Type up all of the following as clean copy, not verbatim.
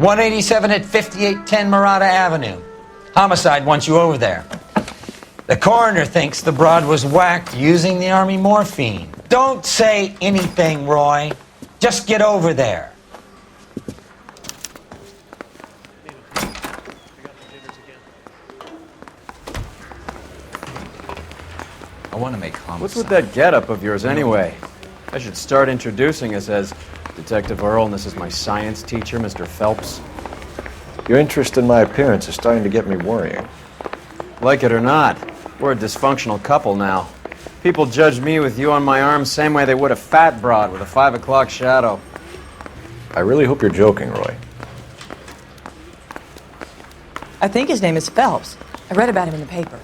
187 at 5810 Murata Avenue. Homicide wants you over there. The coroner thinks the broad was whacked using the Army morphine. Don't say anything, Roy. Just get over there. I want to make homicide. What's with that getup of yours anyway? I should start introducing us as Detective Earle, and this is my science teacher, Mr. Phelps. Your interest in my appearance is starting to get me worrying. Like it or not, we're a dysfunctional couple now. People judge me with you on my arm same way they would a fat broad with a 5 o'clock shadow. I really hope you're joking, Roy. I think his name is Phelps. I read about him in the paper.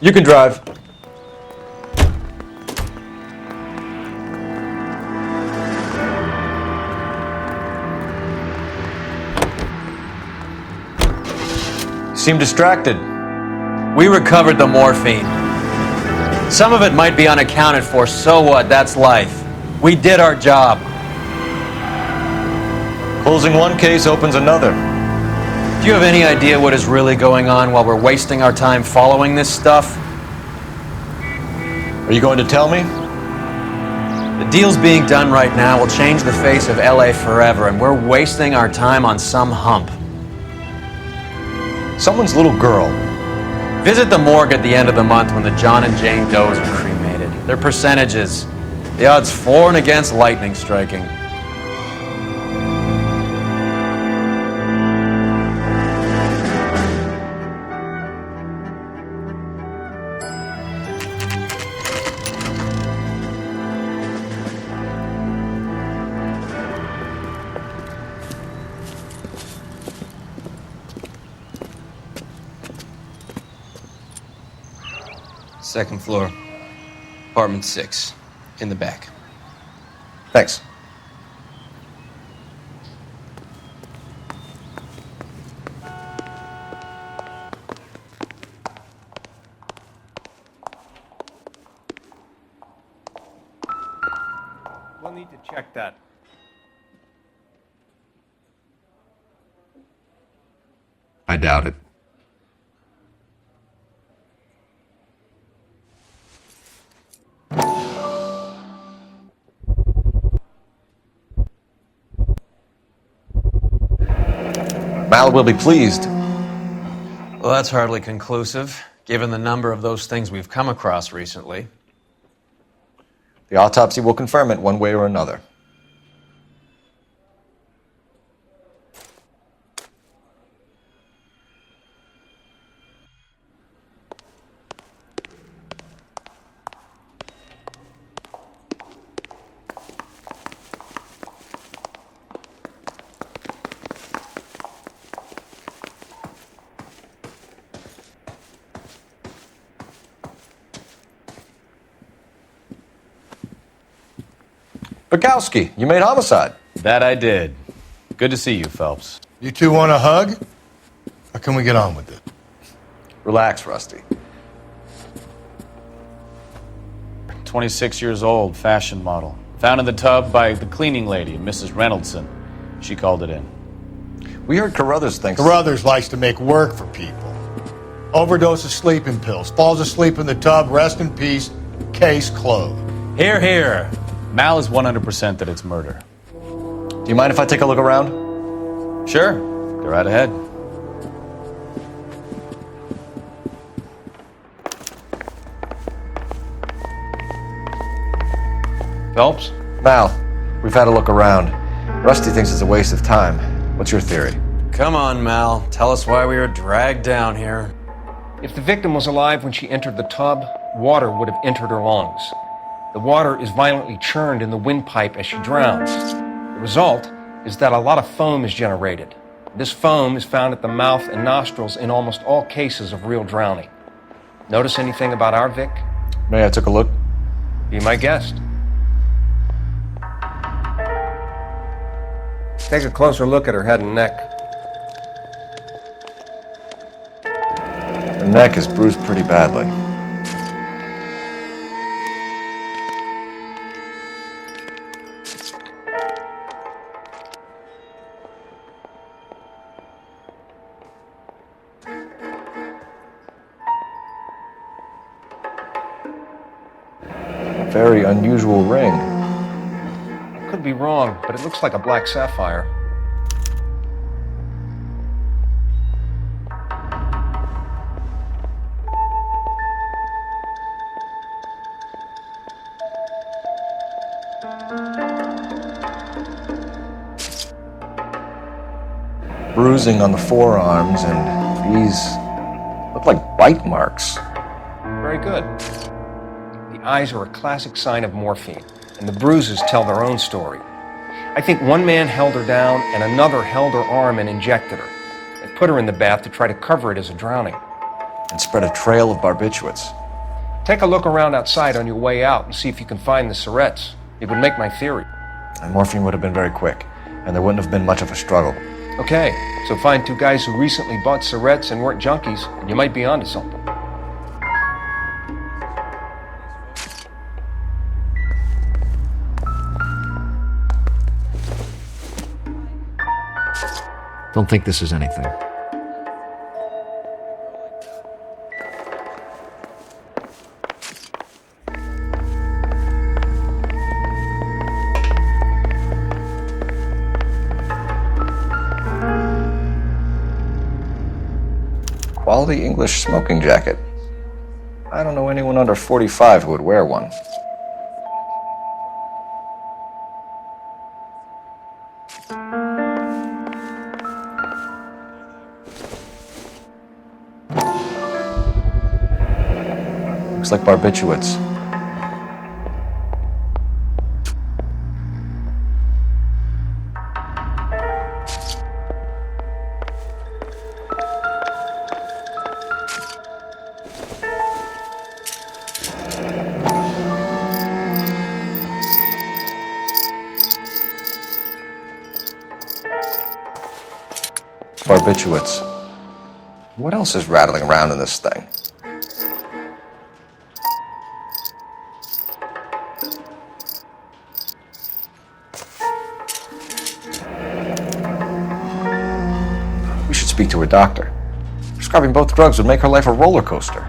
You can drive. Seem distracted. We recovered the morphine. Some of it might be unaccounted for, so what? That's life. We did our job. Closing one case opens another. Do you have any idea what is really going on while we're wasting our time following this stuff? Are you going to tell me? The deals being done right now will change the face of LA forever, and we're wasting our time on some hump. Someone's little girl. Visit the morgue at the end of the month when the John and Jane Does are cremated. Their percentages. The odds for and against lightning striking. Second floor, apartment 6, in the back. Thanks. We'll need to check that. I doubt it. Mal will be pleased. Well, that's hardly conclusive, given the number of those things we've come across recently. The autopsy will confirm it one way or another. Bukowski, you made homicide. That I did. Good to see you, Phelps. You two want a hug? Or can we get on with it? Relax, Rusty. 26 years old, fashion model. Found in the tub by the cleaning lady, Mrs. Reynoldson. She called it in. We heard Carruthers thinks... Carruthers likes to make work for people. Overdose of sleeping pills. Falls asleep in the tub. Rest in peace. Case closed. Here, here. Mal is 100% that it's murder. Do you mind if I take a look around? Sure. Go right ahead. Phelps? Mal, we've had a look around. Rusty thinks it's a waste of time. What's your theory? Come on, Mal. Tell us why we were dragged down here. If the victim was alive when she entered the tub, water would have entered her lungs. The water is violently churned in the windpipe as she drowns. The result is that a lot of foam is generated. This foam is found at the mouth and nostrils in almost all cases of real drowning. Notice anything about our Vic? May I take a look? Be my guest. Take a closer look at her head and neck. Her The neck is bruised pretty badly. A very unusual ring. I could be wrong, but it looks like a black sapphire. Bruising on the forearms, and these look like bite marks. Very good. The eyes are a classic sign of morphine, and the bruises tell their own story. I think one man held her down and another held her arm and injected her. They put her in the bath to try to cover it as a drowning. And spread a trail of barbiturates. Take a look around outside on your way out and see if you can find the syrettes. It would make my theory. And morphine would have been very quick, and there wouldn't have been much of a struggle. Okay, so find two guys who recently bought syrettes and weren't junkies, and you might be onto something. Don't think this is anything. Quality English smoking jacket. I don't know anyone under 45 who would wear one. Looks like barbiturates. Barbiturates. What else is rattling around in this thing? We should speak to her doctor. Prescribing both drugs would make her life a roller coaster.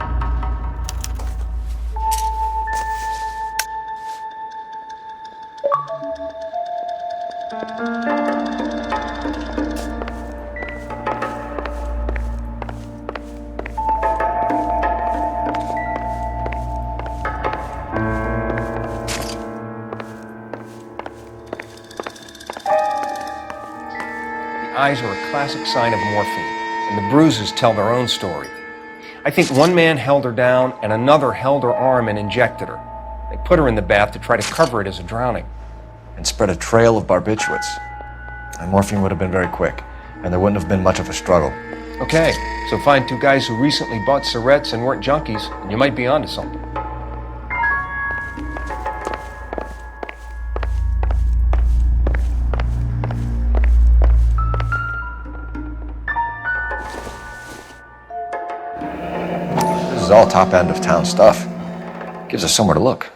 Eyes are a classic sign of morphine, and the bruises tell their own story. I think one man held her down and another held her arm and injected her. They put her in the bath to try to cover it as a drowning. And spread a trail of barbiturates. And morphine would have been very quick, and there wouldn't have been much of a struggle. Okay, so find two guys who recently bought syrettes and weren't junkies, and you might be onto something. This is all top end of town stuff. Gives us somewhere to look.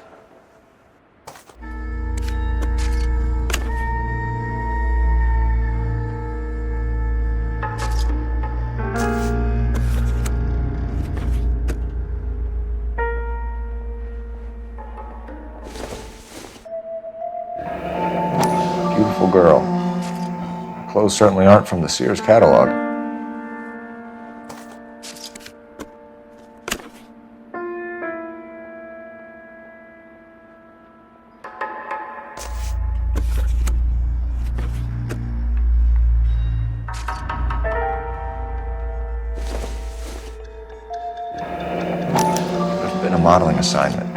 Beautiful girl. Her clothes certainly aren't from the Sears catalog. There's been a modeling assignment.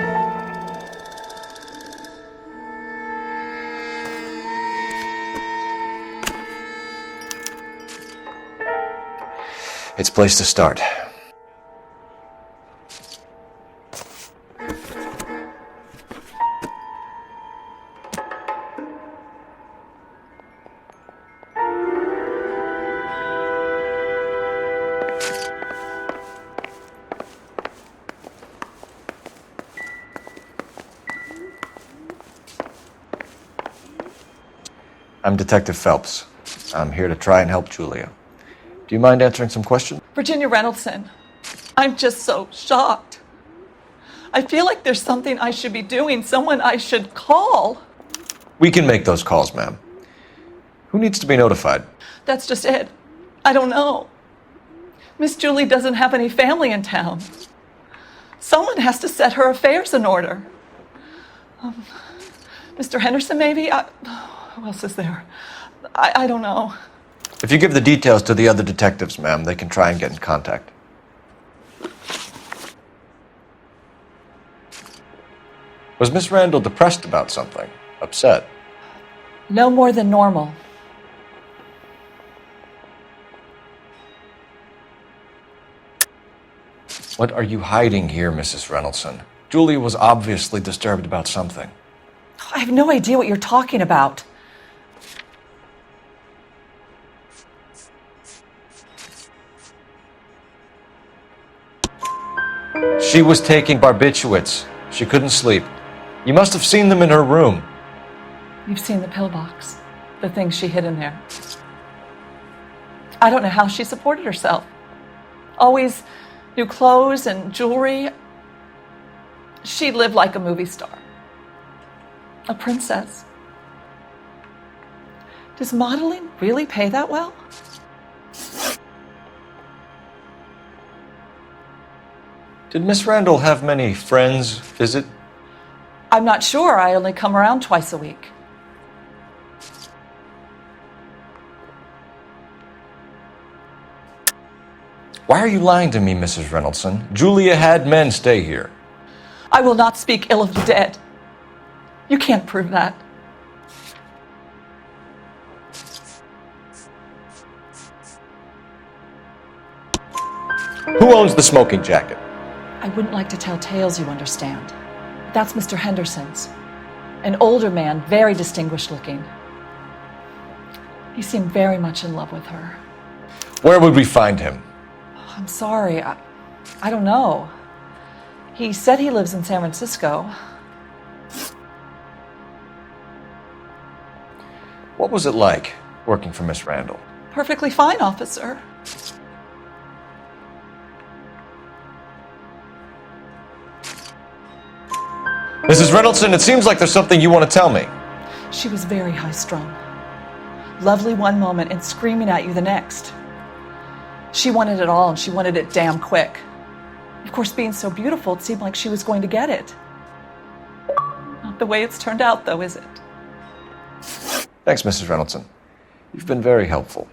It's a place to start. I'm Detective Phelps. I'm here to try and help Julia. Do you mind answering some questions? Virginia Reynoldson, I'm just so shocked. I feel like there's something I should be doing, someone I should call. We can make those calls, ma'am. Who needs to be notified? That's just it. I don't know. Miss Julie doesn't have any family in town. Someone has to set her affairs in order. Mr. Henderson, maybe? Who else is there? I don't know. If you give the details to the other detectives, ma'am, they can try and get in contact. Was Miss Randall depressed about something? Upset? No more than normal. What are you hiding here, Mrs. Reynoldson? Julia was obviously disturbed about something. I have no idea what you're talking about. She was taking barbiturates. She couldn't sleep. You must have seen them in her room. You've seen the pillbox, the things she hid in there. I don't know how she supported herself. Always new clothes and jewelry. She lived like a movie star. A princess. Does modeling really pay that well? Did Miss Randall have many friends visit? I'm not sure. I only come around twice a week. Why are you lying to me, Mrs. Reynoldson? Julia had men stay here. I will not speak ill of the dead. You can't prove that. Who owns the smoking jacket? I wouldn't like to tell tales, you understand. That's Mr. Henderson's. An older man, very distinguished looking. He seemed very much in love with her. Where would we find him? I'm sorry, I don't know. He said he lives in San Francisco. What was it like working for Miss Randall? Perfectly fine, officer. Mrs. Reynoldson, it seems like there's something you want to tell me. She was very high-strung. Lovely one moment and screaming at you the next. She wanted it all, and she wanted it damn quick. Of course, being so beautiful, it seemed like she was going to get it. Not the way it's turned out, though, is it? Thanks, Mrs. Reynoldson. You've been very helpful.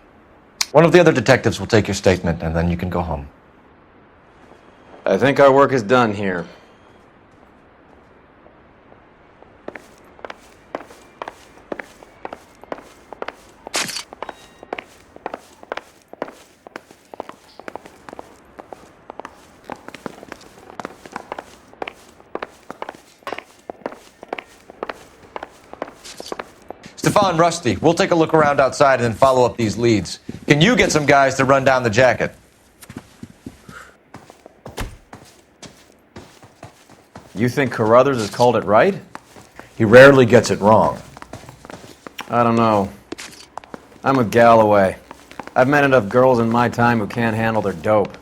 One of the other detectives will take your statement, and then you can go home. I think our work is done here. Stefan, Rusty, we'll take a look around outside and then follow up these leads. Can you get some guys to run down the jacket? You think Carruthers has called it right? He rarely gets it wrong. I don't know. I'm with Galloway. I've met enough girls in my time who can't handle their dope.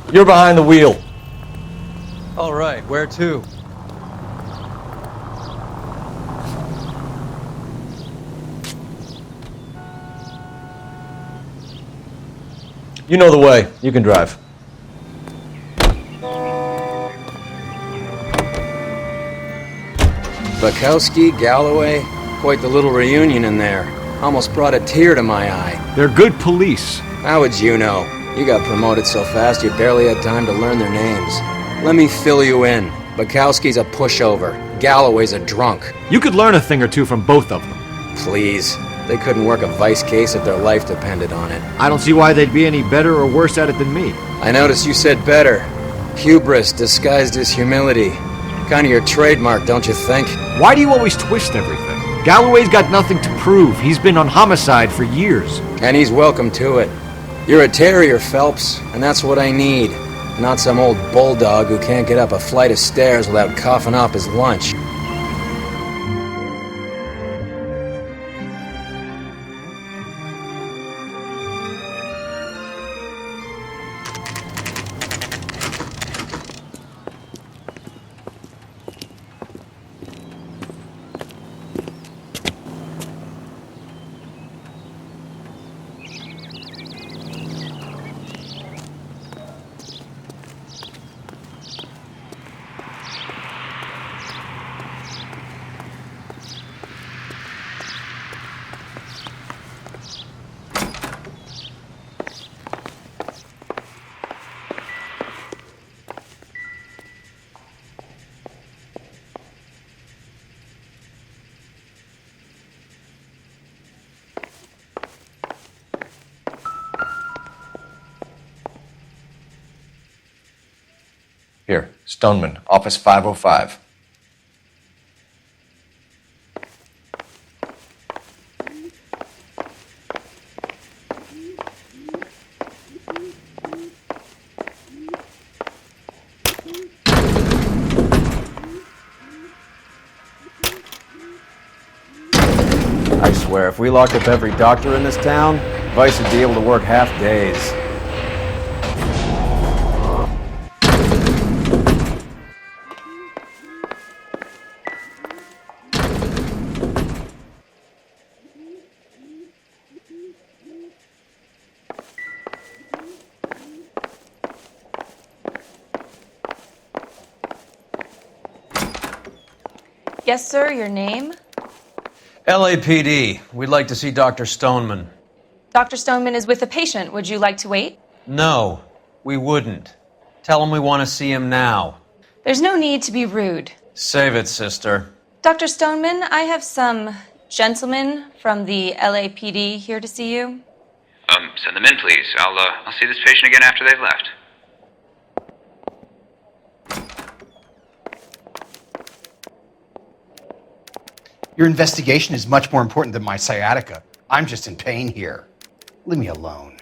You're behind the wheel. All right, where to? You know the way. You can drive. Bukowski, Galloway, quite the little reunion in there. Almost brought a tear to my eye. They're good police. How would you know? You got promoted so fast you barely had time to learn their names. Let me fill you in. Bukowski's a pushover. Galloway's a drunk. You could learn a thing or two from both of them. Please. They couldn't work a vice case if their life depended on it. I don't see why they'd be any better or worse at it than me. I noticed you said better. Hubris disguised as humility. Kind of your trademark, don't you think? Why do you always twist everything? Galloway's got nothing to prove. He's been on homicide for years. And he's welcome to it. You're a terrier, Phelps, and that's what I need. Not some old bulldog who can't get up a flight of stairs without coughing off his lunch. Here, Stoneman, office 505. I swear, if we locked up every doctor in this town, Vice would be able to work half days. Yes, sir, your name? LAPD. We'd like to see Dr. Stoneman. Dr. Stoneman is with a patient. Would you like to wait? No, we wouldn't. Tell him we want to see him now. There's no need to be rude. Save it, sister. Dr. Stoneman, I have some gentlemen from the LAPD here to see you. Send them in, please. I'll see this patient again after they've left. Your investigation is much more important than my sciatica. I'm just in pain here. Leave me alone.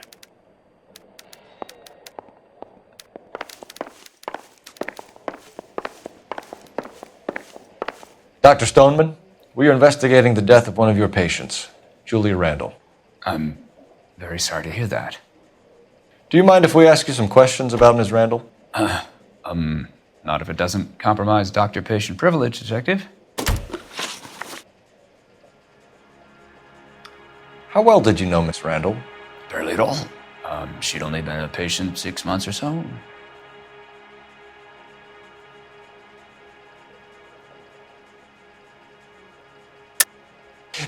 Dr. Stoneman, we are investigating the death of one of your patients, Julia Randall. I'm very sorry to hear that. Do you mind if we ask you some questions about Ms. Randall? Not if it doesn't compromise doctor-patient privilege, Detective. How well did you know Miss Randall? Barely at all. She'd only been a patient 6 months or so.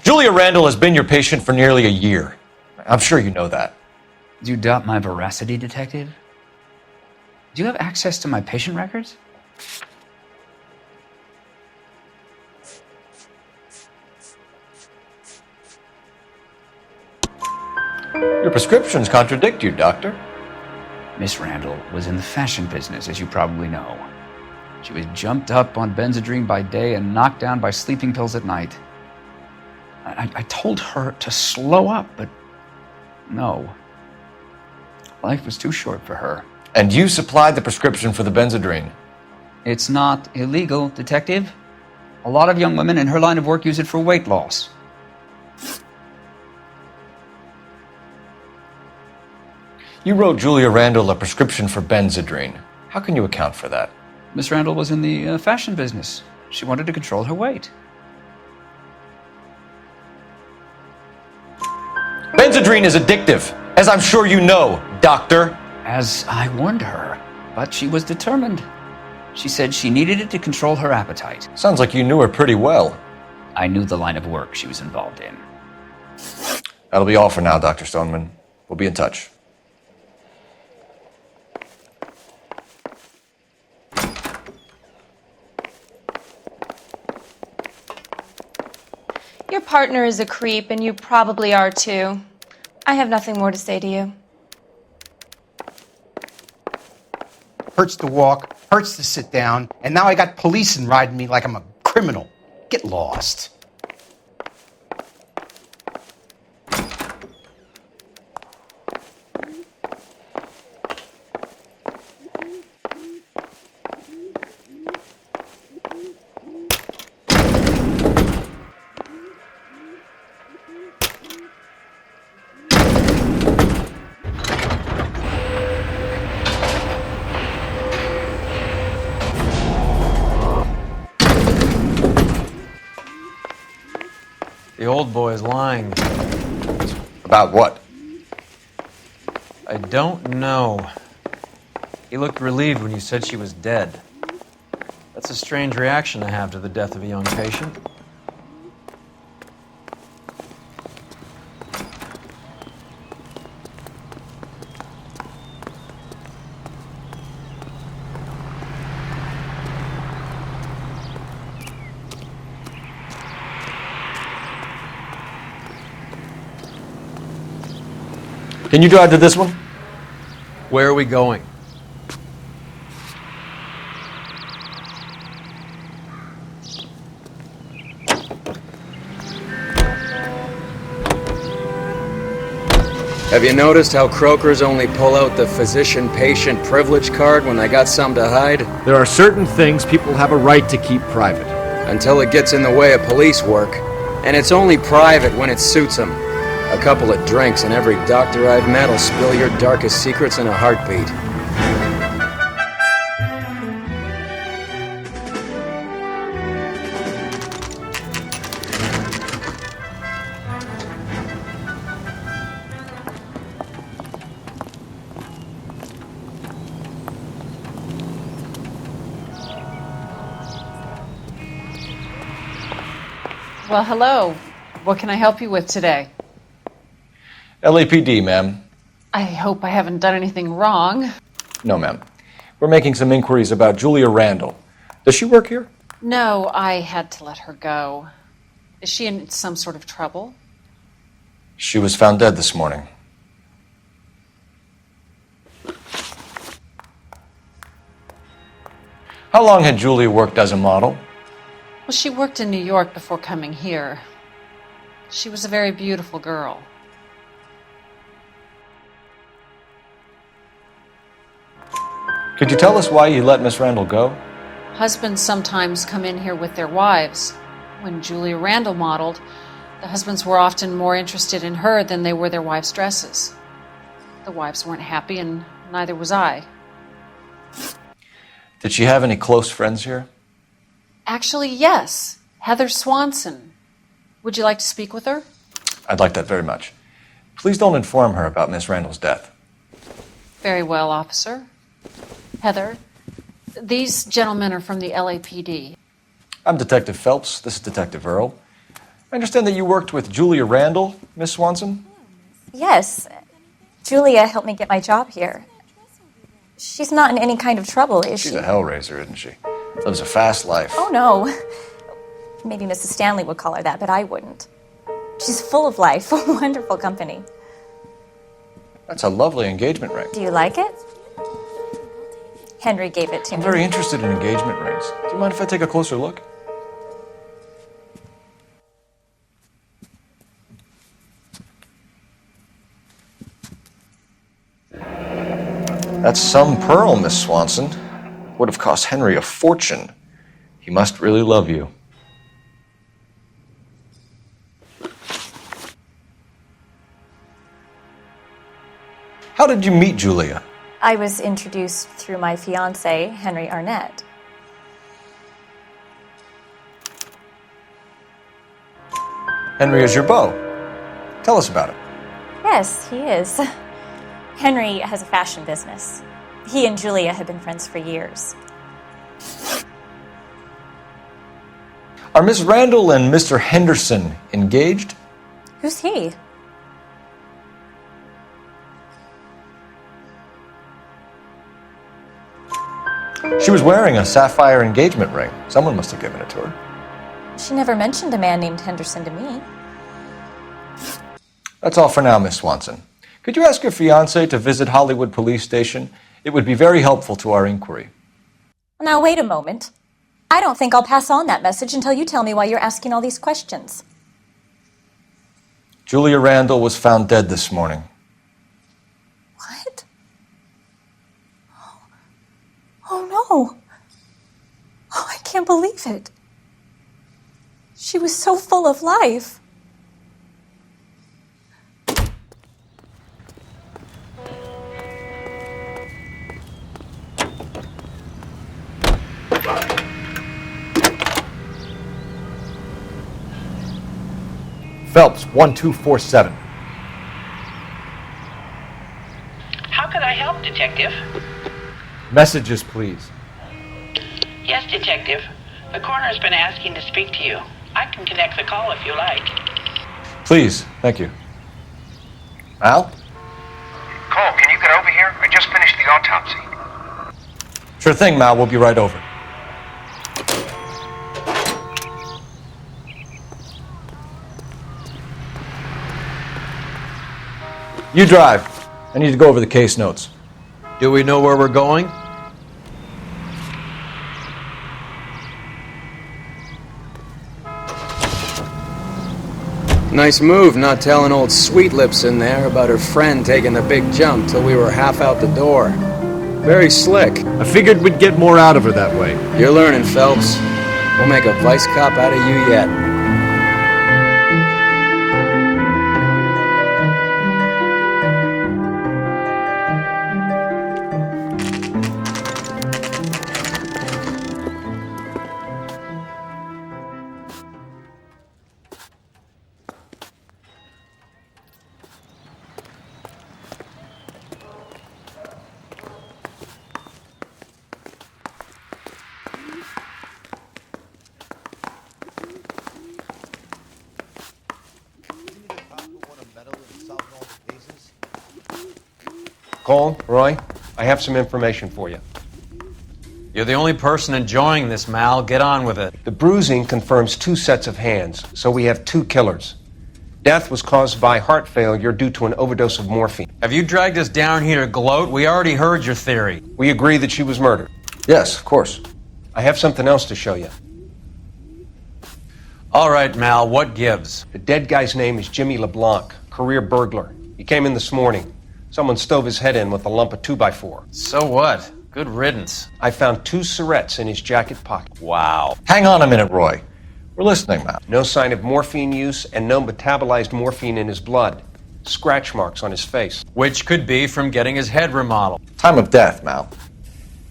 Julia Randall has been your patient for nearly a year. I'm sure you know that. Do you doubt my veracity, Detective? Do you have access to my patient records? Your prescriptions contradict you, Doctor. Miss Randall was in the fashion business, as you probably know. She was jumped up on Benzedrine by day and knocked down by sleeping pills at night. I told her to slow up, but no. Life was too short for her. And you supplied the prescription for the Benzedrine? It's not illegal, Detective. A lot of young women in her line of work use it for weight loss. You wrote Julia Randall a prescription for Benzedrine. How can you account for that? Miss Randall was in the fashion business. She wanted to control her weight. Benzedrine is addictive, as I'm sure you know, Doctor. As I warned her, but she was determined. She said she needed it to control her appetite. Sounds like you knew her pretty well. I knew the line of work she was involved in. That'll be all for now, Dr. Stoneman. We'll be in touch. partner is a creep, and you probably are too. I have nothing more to say to you. Hurts to walk, hurts to sit down, and now I got policemen riding me like I'm a criminal. Get lost. The old boy's lying. About what? I don't know. He looked relieved when you said she was dead. That's a strange reaction to have to the death of a young patient. Can you drive to this one? Where are we going? Have you noticed how croakers only pull out the physician-patient privilege card when they got something to hide? There are certain things people have a right to keep private. Until it gets in the way of police work. And it's only private when it suits them. A couple of drinks and every doctor I've met will spill your darkest secrets in a heartbeat. Well, hello. What can I help you with today? LAPD, ma'am. I hope I haven't done anything wrong. No, ma'am. We're making some inquiries about Julia Randall. Does she work here? No, I had to let her go. Is she in some sort of trouble? She was found dead this morning. How long had Julia worked as a model? Well, she worked in New York before coming here. She was a very beautiful girl. Could you tell us why you let Miss Randall go? Husbands sometimes come in here with their wives. When Julia Randall modeled, the husbands were often more interested in her than they were their wives' dresses. The wives weren't happy, and neither was I. Did she have any close friends here? Actually, yes. Heather Swanson. Would you like to speak with her? I'd like that very much. Please don't inform her about Miss Randall's death. Very well, officer. Heather, these gentlemen are from the LAPD. I'm Detective Phelps. This is Detective Earle. I understand that you worked with Julia Randall, Miss Swanson? Yes. Julia helped me get my job here. She's not in any kind of trouble, is she? She's a hellraiser, isn't she? Lives a fast life. Oh, no. Maybe Mrs. Stanley would call her that, but I wouldn't. She's full of life, wonderful company. That's a lovely engagement ring. Do you like it? Henry gave it to me. I'm very interested in engagement rings. Do you mind if I take a closer look? That's some pearl, Miss Swanson. Would have cost Henry a fortune. He must really love you. How did you meet Julia? I was introduced through my fiancé, Henry Arnett. Henry is your beau. Tell us about it. Yes, he is. Henry has a fashion business. He and Julia have been friends for years. Are Miss Randall and Mr. Henderson engaged? Who's he? She was wearing a sapphire engagement ring. Someone must have given it to her. She never mentioned a man named Henderson to me. That's all for now, Miss Swanson. Could you ask your fiancé to visit Hollywood Police Station? It would be very helpful to our inquiry. Now, wait a moment. I don't think I'll pass on that message until you tell me why you're asking all these questions. Julia Randall was found dead this morning. What? Oh, no. Oh, I can't believe it. She was so full of life. Phelps, 1247. How can I help, Detective? Messages, please. Yes, Detective. The coroner's been asking to speak to you. I can connect the call if you like. Please, thank you. Al? Cole, can you get over here? I just finished the autopsy. Sure thing, Mal. We'll be right over. You drive. I need to go over the case notes. Do we know where we're going? Nice move not telling old Sweet Lips in there about her friend taking the big jump till we were half out the door. Very slick. I figured we'd get more out of her that way. You're learning, Phelps. We'll make a vice cop out of you yet. Cole, Roy, I have some information for you. You're the only person enjoying this, Mal. Get on with it. The bruising confirms 2 sets of hands, so we have 2 killers. Death was caused by heart failure due to an overdose of morphine. Have you dragged us down here to gloat? We already heard your theory. We agree that she was murdered. Yes, of course. I have something else to show you. All right, Mal, what gives? The dead guy's name is Jimmy LeBlanc, career burglar. He came in this morning. Someone stove his head in with a lump of 2x4. So what? Good riddance. I found 2 cigarettes in his jacket pocket. Wow. Hang on a minute, Roy. We're listening, Mal. No sign of morphine use and no metabolized morphine in his blood. Scratch marks on his face. Which could be from getting his head remodeled. Time of death, Mal.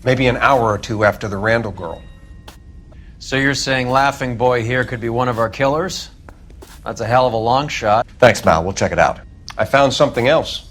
Maybe an hour or 2 after the Randall girl. So you're saying Laughing Boy here could be one of our killers? That's a hell of a long shot. Thanks, Mal. We'll check it out. I found something else.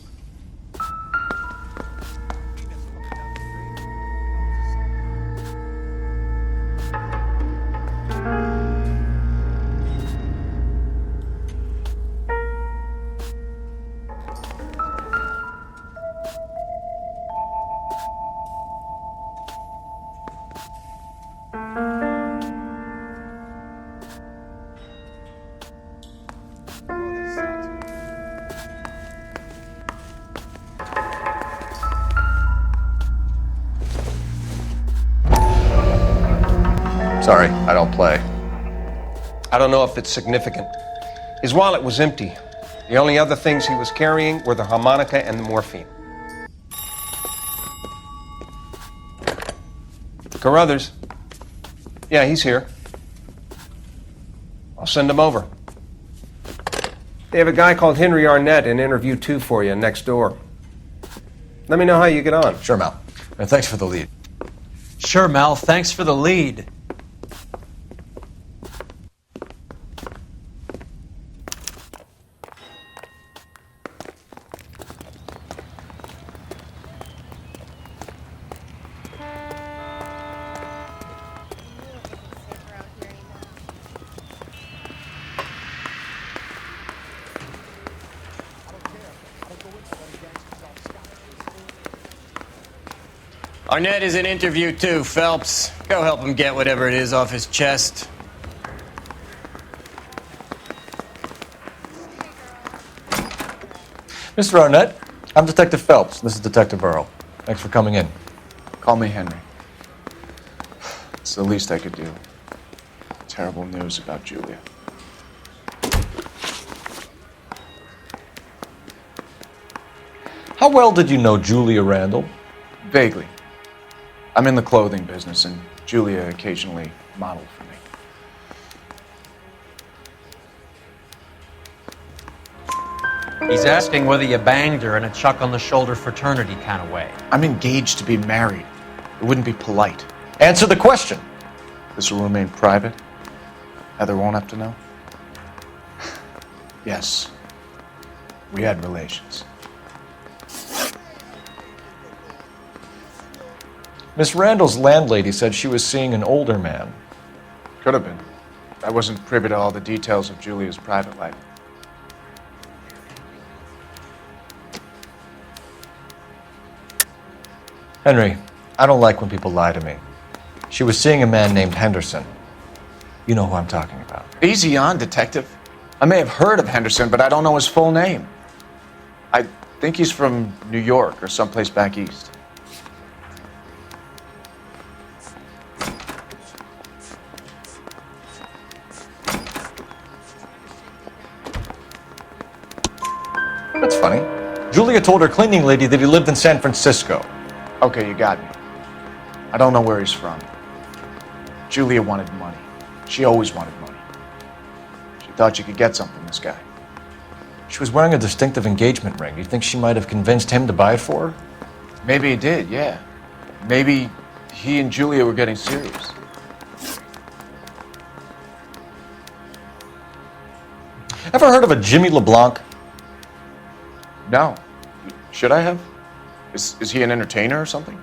Sorry, I don't play. I don't know if it's significant. His wallet was empty. The only other things he was carrying were the harmonica and the morphine. Carruthers. Yeah, he's here. I'll send him over. They have a guy called Henry Arnett in interview 2 for you next door. Let me know how you get on. Sure, Mal. And thanks for the lead. Sure, Mal. Thanks for the lead. Arnett is in interview 2, Phelps. Go help him get whatever it is off his chest. Mr. Arnett, I'm Detective Phelps. This is Detective Earle. Thanks for coming in. Call me Henry. It's the least I could do. Terrible news about Julia. How well did you know Julia Randall? Vaguely. I'm in the clothing business, and Julia occasionally modeled for me. He's asking whether you banged her in a chuck-on-the-shoulder fraternity kind of way. I'm engaged to be married. It wouldn't be polite. Answer the question. This will remain private? Heather won't have to know? Yes. We had relations. Miss Randall's landlady said she was seeing an older man. Could have been. I wasn't privy to all the details of Julia's private life. Henry, I don't like when people lie to me. She was seeing a man named Henderson. You know who I'm talking about. Easy on, Detective. I may have heard of Henderson, but I don't know his full name. I think he's from New York or someplace back east. That's funny. Julia told her cleaning lady that he lived in San Francisco. Okay, you got me. I don't know where he's from. Julia wanted money. She always wanted money. She thought she could get something, this guy. She was wearing a distinctive engagement ring. Do you think she might have convinced him to buy it for her? Maybe he did, yeah. Maybe he and Julia were getting serious. Ever heard of a Jimmy LeBlanc? No. Should I have? Is he an entertainer or something?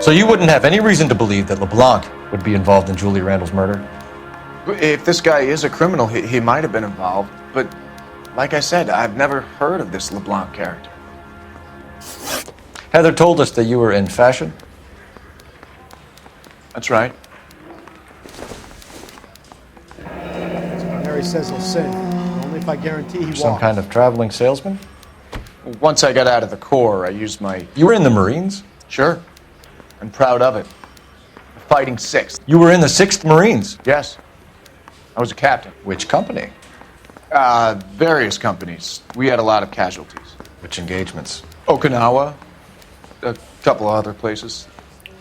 So you wouldn't have any reason to believe that LeBlanc would be involved in Julia Randall's murder? If this guy is a criminal, he might have been involved. But like I said, I've never heard of this LeBlanc character. Heather told us that you were in fashion. That's right. Harry says he'll sing. Only if I guarantee he won't. Some kind of traveling salesman? Once I got out of the Corps, I used my... You were in the Marines? Sure. I'm proud of it. Fighting 6th. You were in the 6th Marines? Yes. I was a captain. Which company? Various companies. We had a lot of casualties. Which engagements? Okinawa. A couple of other places.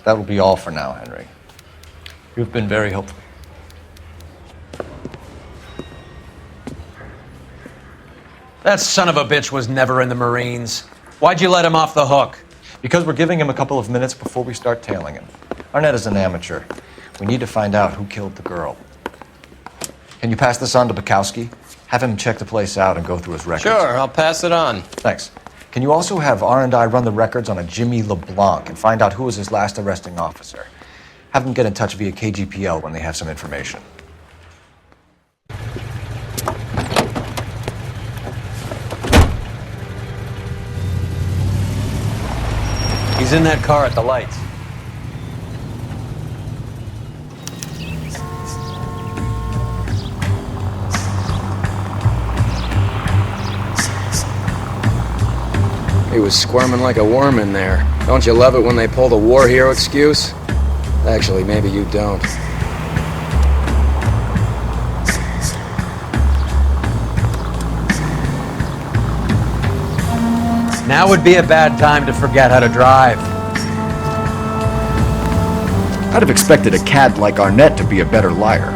That will be all for now, Henry. You've been very helpful. That son of a bitch was never in the Marines. Why'd you let him off the hook? Because we're giving him a couple of minutes before we start tailing him. Arnett is an amateur. We need to find out who killed the girl. Can you pass this on to Bukowski? Have him check the place out and go through his records. Sure, I'll pass it on. Thanks. Can you also have R&I run the records on a Jimmy LeBlanc and find out who was his last arresting officer? Have them get in touch via KGPL when they have some information. He's in that car at the lights. He was squirming like a worm in there. Don't you love it when they pull the war hero excuse? Actually, maybe you don't. Now would be a bad time to forget how to drive. I'd have expected a cad like Arnett to be a better liar.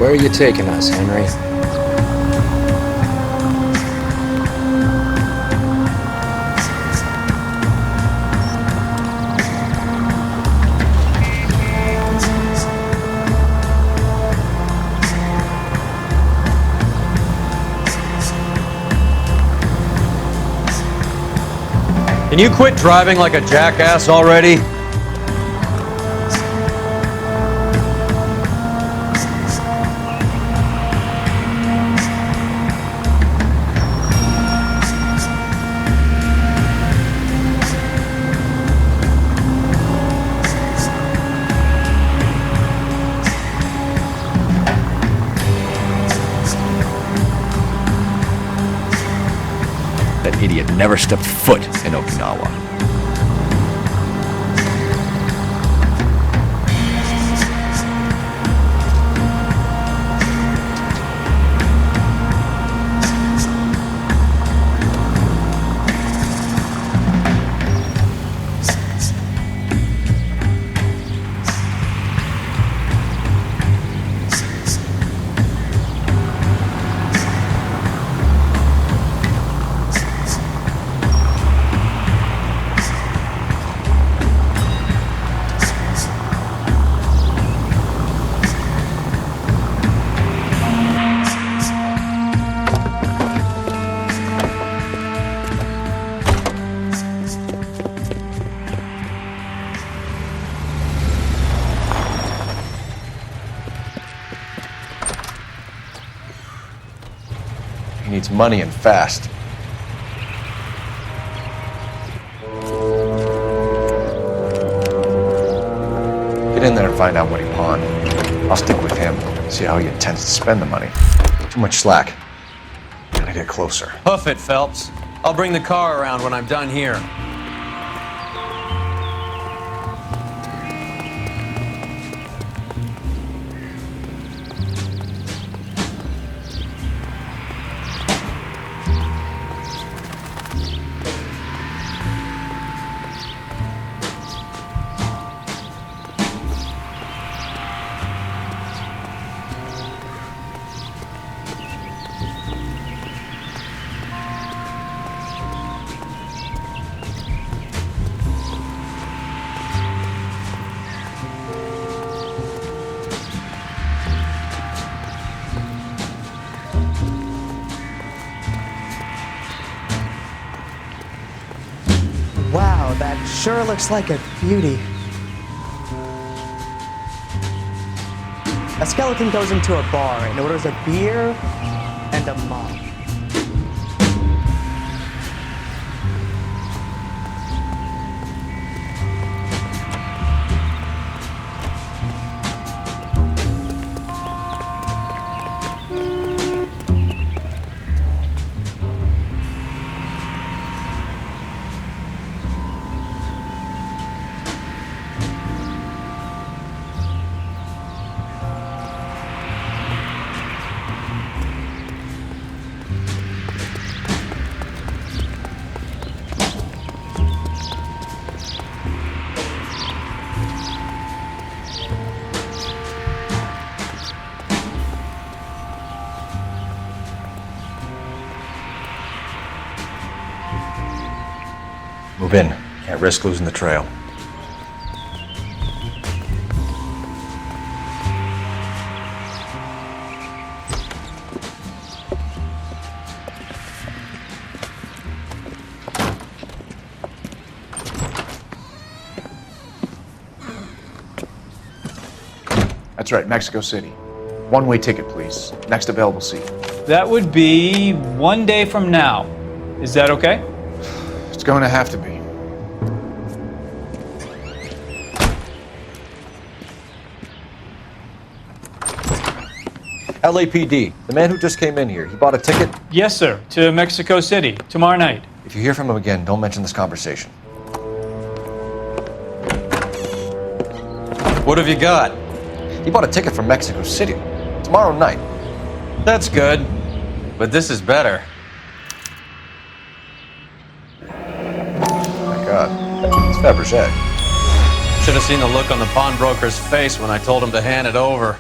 Where are you taking us, Henry? Can you quit driving like a jackass already? That idiot never stepped foot in Okinawa. He needs money and fast. Get in there and find out what he pawned. I'll stick with him, see how he intends to spend the money. Too much slack. Gotta get closer. Hoof it, Phelps. I'll bring the car around when I'm done here. Wow, that sure looks like a beauty. A skeleton goes into a bar and orders a beer and a mop. Move in. Can't risk losing the trail. That's right, Mexico City. One-way ticket, please. Next available seat. That would be 1 day from now. Is that okay? It's going to have to be. LAPD, the man who just came in here, he bought a ticket? Yes, sir. To Mexico City, tomorrow night. If you hear from him again, don't mention this conversation. What have you got? He bought a ticket from Mexico City. Tomorrow night. That's good. But this is better. My God. It's Fabergé. Should have seen the look on the pawnbroker's face when I told him to hand it over.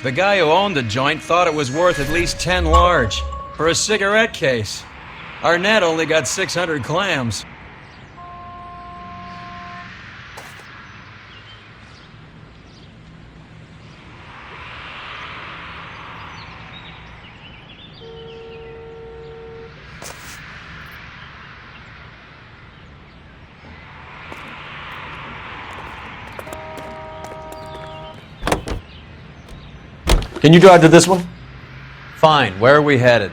The guy who owned the joint thought it was worth at least 10 large for a cigarette case. Arnett only got 600 clams. Can you drive to this one? Fine. Where are we headed?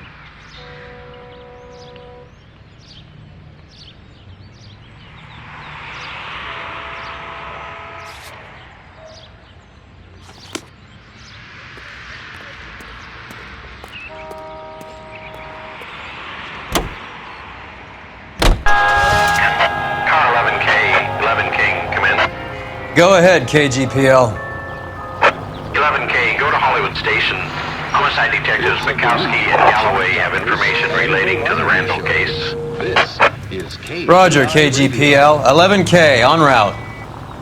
Go ahead, KGPL. 11K, go to Hollywood Station. Homicide detectives Bukowski and Galloway have information relating to the Randall case. This is K. Roger, KGPL. 11K, en route.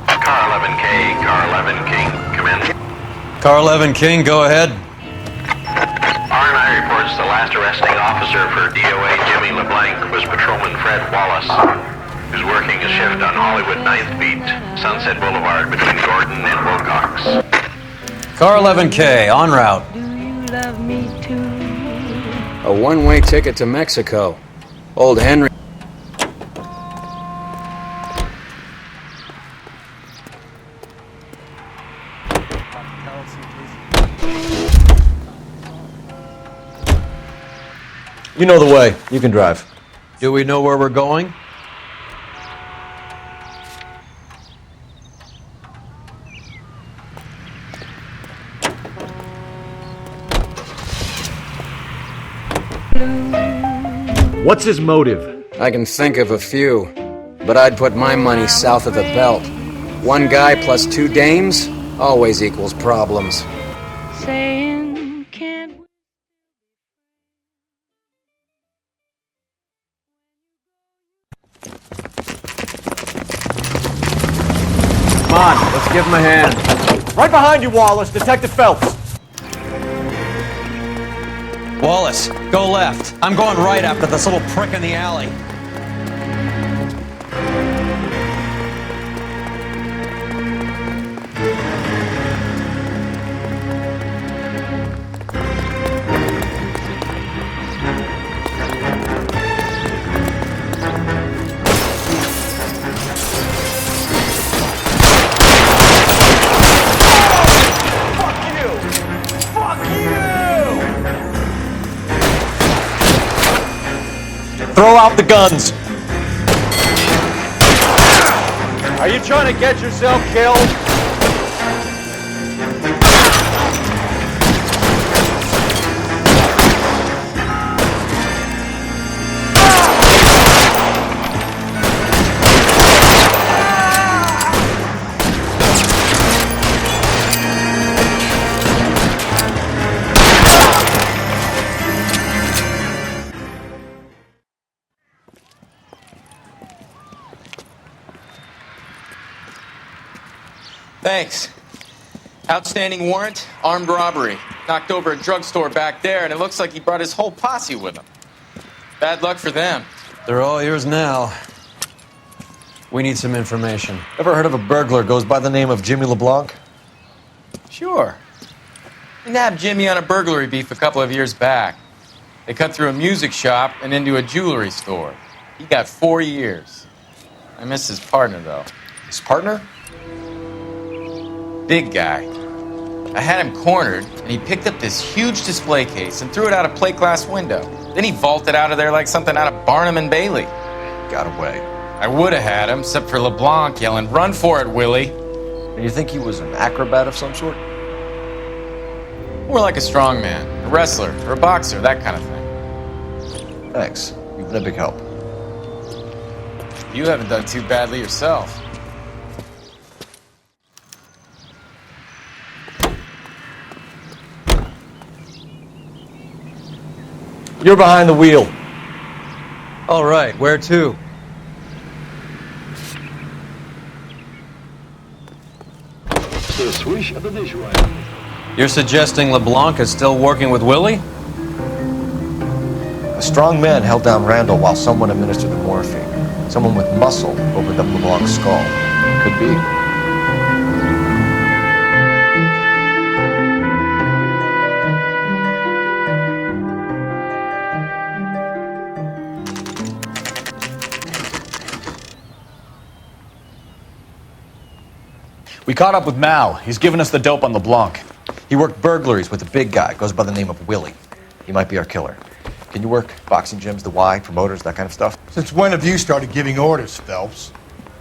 Car 11K, Car 11 King, come in. Car 11 King, go ahead. R&I reports the last arresting officer for DOA Jimmy LeBlanc was Patrolman Fred Wallace, who's working a shift on Hollywood 9th Beat, Sunset Boulevard between Gordon and Wilcox. Car 11K, en route. A one-way ticket to Mexico. Old Henry. You know the way. You can drive. Do we know where we're going? What's his motive? I can think of a few, but I'd put my money south of the belt. One guy plus two dames always equals problems. Come on, let's give him a hand. Right behind you, Wallace. Detective Phelps. Wallace, go left. I'm going right after this little prick in the alley. Throw out the guns. Are you trying to get yourself killed? Thanks. Outstanding warrant, armed robbery. Knocked over a drugstore back there, and it looks like he brought his whole posse with him. Bad luck for them. They're all yours now. We need some information. Ever heard of a burglar goes by the name of Jimmy LeBlanc? Sure. We nabbed Jimmy on a burglary beef a couple of years back. They cut through a music shop and into a jewelry store. He got 4 years. I miss his partner, though. His partner? Big guy. I had him cornered, and he picked up this huge display case and threw it out a plate glass window. Then he vaulted out of there like something out of Barnum and Bailey. Got away. I would have had him, except for LeBlanc yelling, "Run for it, Willy!" And you think he was an acrobat of some sort? More like a strongman, a wrestler, or a boxer, that kind of thing. Thanks. You've been a big help. You haven't done too badly yourself. You're behind the wheel. All right, where to? You're suggesting LeBlanc is still working with Willy? A strong man held down Randall while someone administered the morphine. Someone with muscle opened up LeBlanc's skull. Could be. We caught up with Mal. He's given us the dope on LeBlanc. He worked burglaries with a big guy, goes by the name of Willy. He might be our killer. Can you work boxing gyms, the Y, promoters, that kind of stuff? Since when have you started giving orders, Phelps?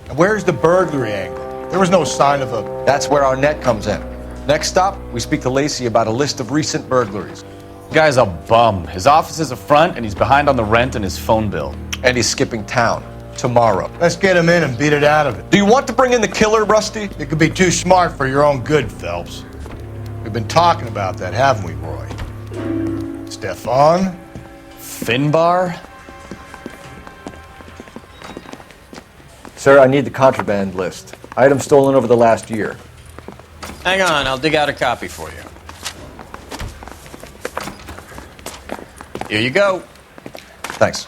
And where's the burglary angle? There was no sign of a... That's where Arnett comes in. Next stop, we speak to Lacey about a list of recent burglaries. The guy's a bum. His office is a front, and he's behind on the rent and his phone bill. And he's skipping town tomorrow. Let's get him in and beat it out of it. Do you want to bring in the killer, Rusty? You could be too smart for your own good, Phelps. We've been talking about that, haven't we, Roy? Stefan? Finbar? Sir, I need the contraband list. Items stolen over the last year. Hang on, I'll dig out a copy for you. Here you go. Thanks.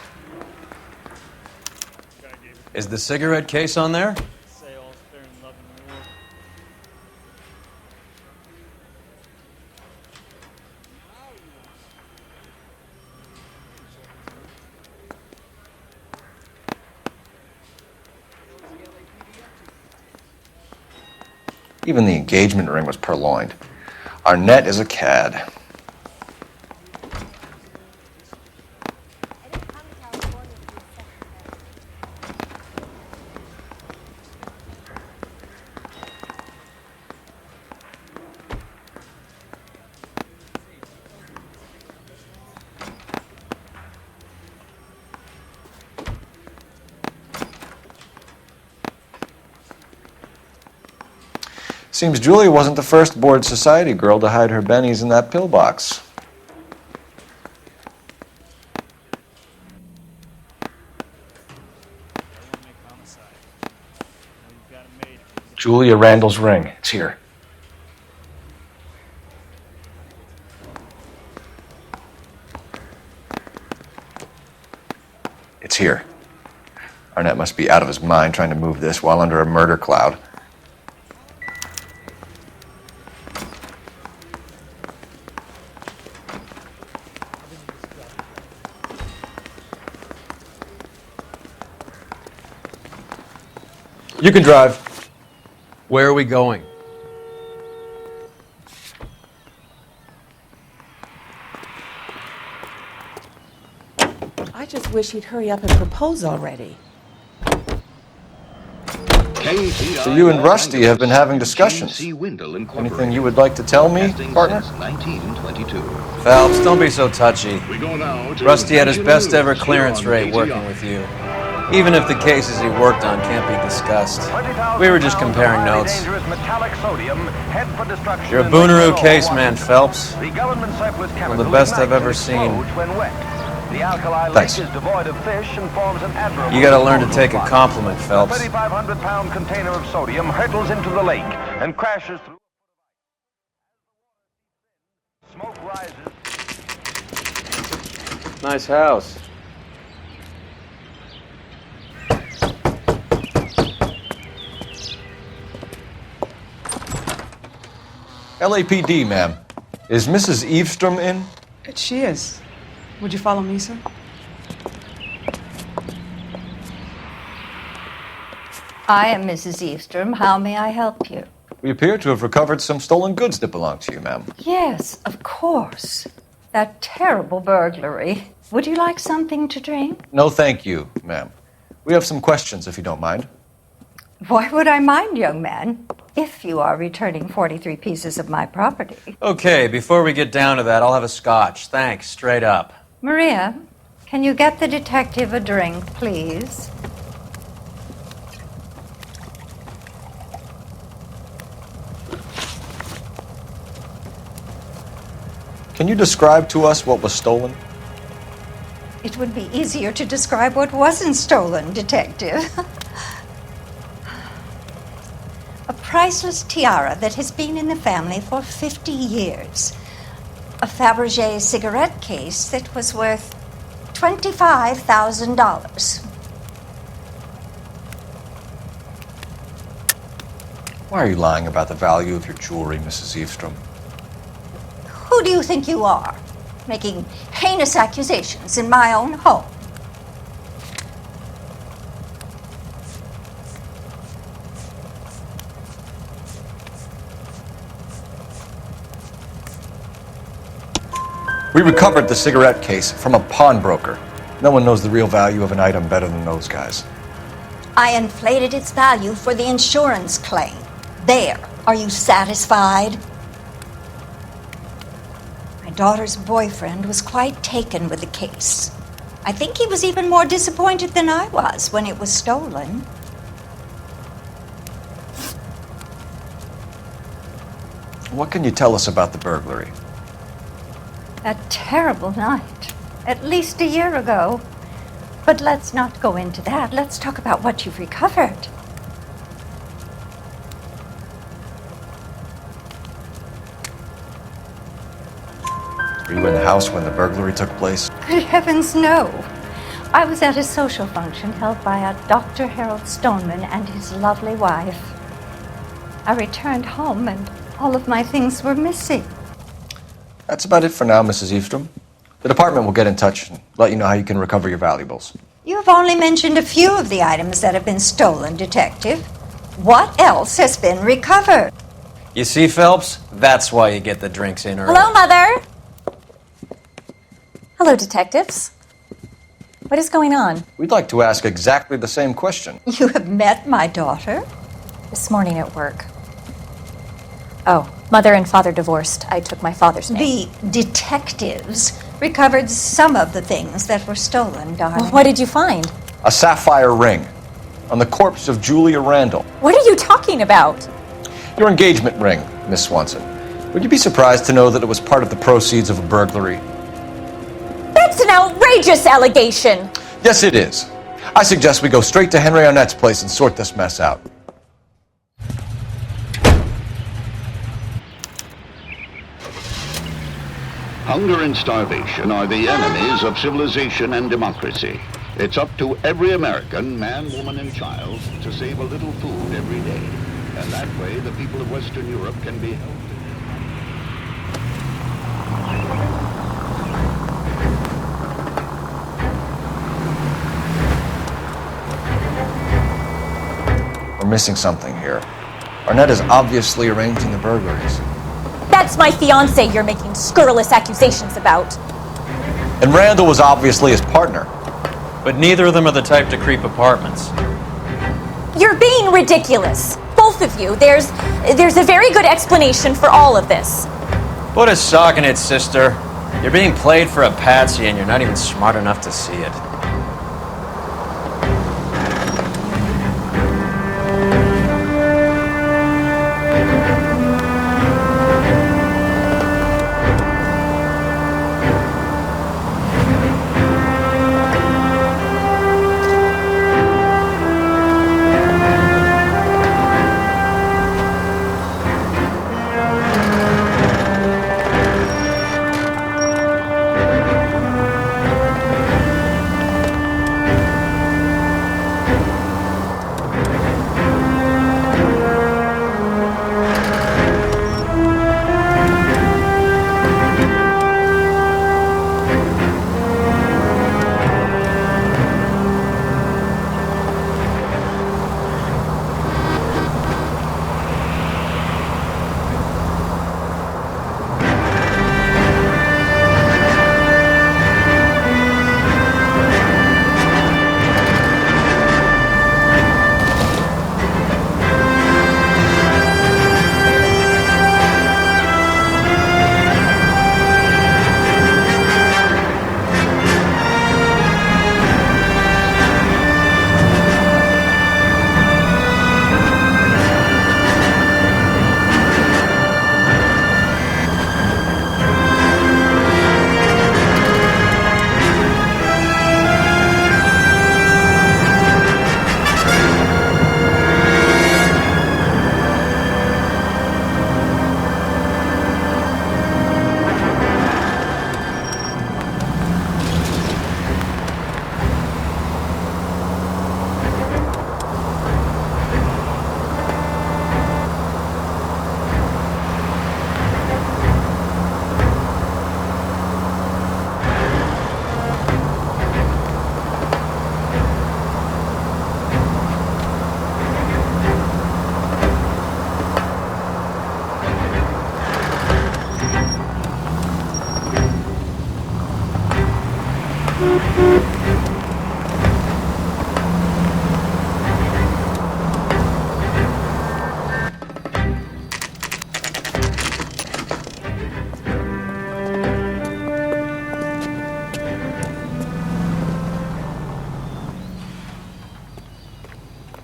Is the cigarette case on there? Even the engagement ring was purloined. Arnett is a cad. Seems Julia wasn't the first bored society girl to hide her bennies in that pillbox. Julia Randall's ring. It's here. It's here. Arnett must be out of his mind trying to move this while under a murder cloud. You can drive. Where are we going? I just wish he'd hurry up and propose already. So you and Rusty have been having discussions. Anything you would like to tell me, partner? Phelps, don't be so touchy. Rusty had his best ever clearance rate working with you. Even if the cases he worked on can't be discussed. We were just comparing notes. You're a Booneroo case man, Phelps. One of the best I've ever seen. Thanks. You gotta learn to take a compliment, Phelps. 3,500-pound container of sodium hurtles into the lake and crashes through. Smoke rises. Nice house. LAPD, ma'am. Is Mrs. Evestrom in? She is. Would you follow me, sir? I am Mrs. Evestrom. How may I help you? We appear to have recovered some stolen goods that belong to you, ma'am. Yes, of course. That terrible burglary. Would you like something to drink? No, thank you, ma'am. We have some questions, if you don't mind. Why would I mind, young man, if you are returning 43 pieces of my property? Okay, before we get down to that, I'll have a scotch. Thanks, straight up. Maria, can you get the detective a drink, please? Can you describe to us what was stolen? It would be easier to describe what wasn't stolen, detective. A priceless tiara that has been in the family for 50 years. A Fabergé cigarette case that was worth $25,000. Why are you lying about the value of your jewelry, Mrs. Evestrom? Who do you think you are, making heinous accusations in my own home? We recovered the cigarette case from a pawnbroker. No one knows the real value of an item better than those guys. I inflated its value for the insurance claim. There. Are you satisfied? My daughter's boyfriend was quite taken with the case. I think he was even more disappointed than I was when it was stolen. What can you tell us about the burglary? A terrible night. At least a year ago. But let's not go into that. Let's talk about what you've recovered. Were you in the house when the burglary took place? Good heavens, no. I was at a social function held by a Dr. Harold Stoneman and his lovely wife. I returned home and all of my things were missing. That's about it for now, Mrs. Evestrom. The department will get in touch and let you know how you can recover your valuables. You have only mentioned a few of the items that have been stolen, Detective. What else has been recovered? You see, Phelps? That's why you get the drinks in early. Hello, Mother! Hello, detectives. What is going on? We'd like to ask exactly the same question. You have met my daughter? This morning at work. Oh, Mother and Father divorced. I took my father's name. The detectives recovered some of the things that were stolen, darling. Well, what did you find? A sapphire ring on the corpse of Julia Randall. What are you talking about? Your engagement ring, Miss Swanson. Would you be surprised to know that it was part of the proceeds of a burglary? That's an outrageous allegation! Yes, it is. I suggest we go straight to Henry Arnett's place and sort this mess out. Hunger and starvation are the enemies of civilization and democracy. It's up to every American, man, woman, and child, to save a little food every day. And that way, the people of Western Europe can be helped. We're missing something here. Arnett is obviously arranging the burglaries. That's my fiance you're making scurrilous accusations about. And Randall was obviously his partner. But neither of them are the type to creep apartments. You're being ridiculous. Both of you. There's a very good explanation for all of this. Put a sock in it, sister. You're being played for a patsy and you're not even smart enough to see it.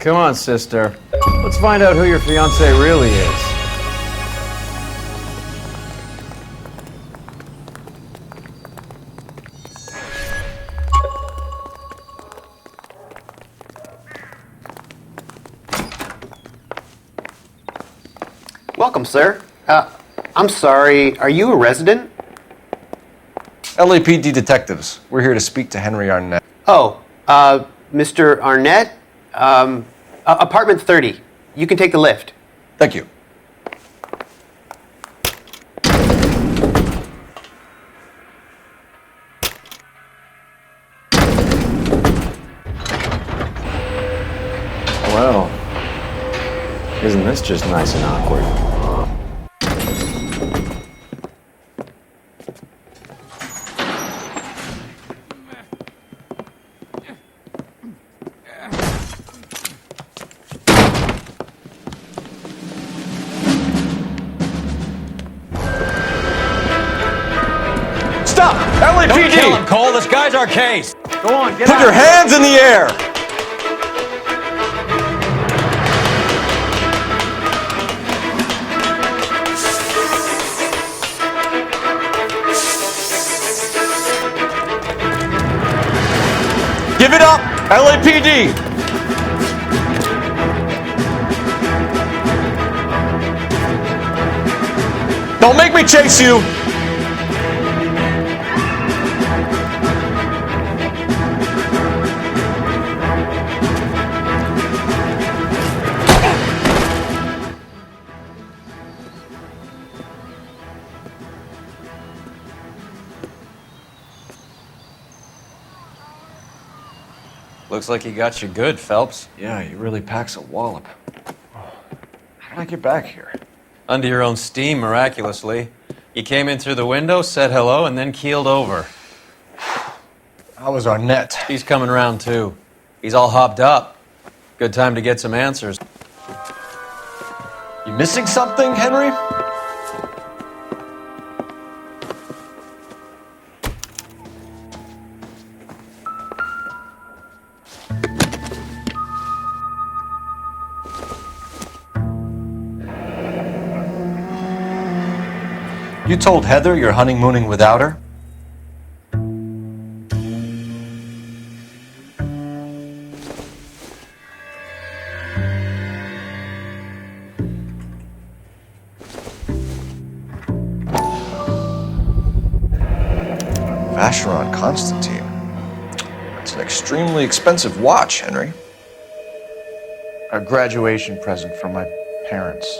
come on, sister. Let's find out who your fiance really is. Welcome, sir. I'm sorry, are you a resident? LAPD detectives. We're here to speak to Henry Arnett. Oh, Mr. Arnett? Apartment 30. You can take the lift. Thank you. Well, isn't this just nice and awkward? Stop! Don't LAPD! kill him, Cole. This guy's our case. Go on, get Put your hands in the air! Give it up, LAPD! Don't make me chase you! Looks like he got you good, Phelps. Yeah, he really packs a wallop. How did I get back here? Under your own steam, miraculously. You came in through the window, said hello, and then keeled over. How was Arnett? He's coming round, too. He's all hopped up. Good time to get some answers. You missing something, Henry? You told Heather you're honeymooning without her? Vacheron Constantine. That's an extremely expensive watch, Henry. A graduation present from my parents.